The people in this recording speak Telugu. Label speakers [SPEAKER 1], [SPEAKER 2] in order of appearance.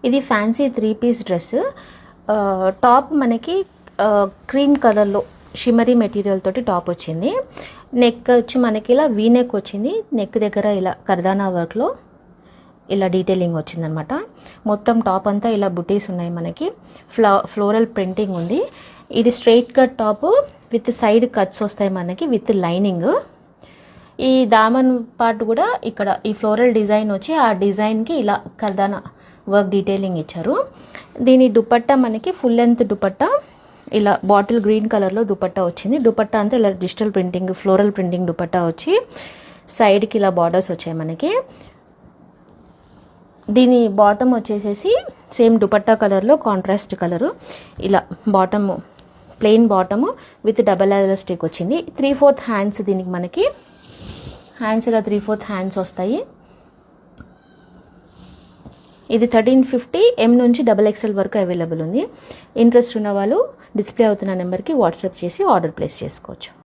[SPEAKER 1] ఇది ఫ్యాన్సీ 3-పీస్ డ్రెస్. టాప్ మనకి క్రీమ్ కలర్లో షిమరీ మెటీరియల్ తోటి టాప్ వచ్చింది. నెక్ వచ్చి మనకి ఇలా వీ నెక్ వచ్చింది. నెక్ దగ్గర ఇలా కర్దానా వర్క్లో ఇలా డీటెయిలింగ్ వచ్చిందనమాట. మొత్తం టాప్ అంతా ఇలా బుటీస్ ఉన్నాయి. మనకి ఫ్లోరల్ ప్రింటింగ్ ఉంది. ఇది straight cut top with side cuts వస్తాయి మనకి విత్ లైనింగ్. ఈ దామన్ పార్ట్ కూడా ఇక్కడ ఈ ఫ్లోరల్ డిజైన్ వచ్చి ఆ డిజైన్కి ఇలా కర్దానా వర్క్ డీటెయిలింగ్ ఇచ్చారు. దీని దుపట్టా మనకి ఫుల్ లెంత్ దుపట్టా ఇలా బాటిల్ గ్రీన్ కలర్లో దుపట్టా వచ్చింది. దుపట్టా అంతా ఇలా digital printing floral printing dupatta వచ్చి సైడ్కి ఇలా బార్డర్స్ వచ్చాయి మనకి. దీని బాటమ్ వచ్చేసేసి సేమ్ దుపట్టా కలర్లో కాంట్రాస్ట్ కలరు. ఇలా bottom plain bottom with double elastic వచ్చింది. 3/4 హ్యాండ్స్ దీనికి మనకి హ్యాండ్స్ ఇలా 3/4 హ్యాండ్స్ వస్తాయి. ఇది 1350 M నుంచి XXL వరకు అవైలబుల్ ఉంది. ఇంట్రెస్ట్ ఉన్న వాళ్ళు డిస్ప్లే అవుతున్న నెంబర్కి వాట్సాప్ చేసి ఆర్డర్ ప్లేస్ చేసుకోవచ్చు.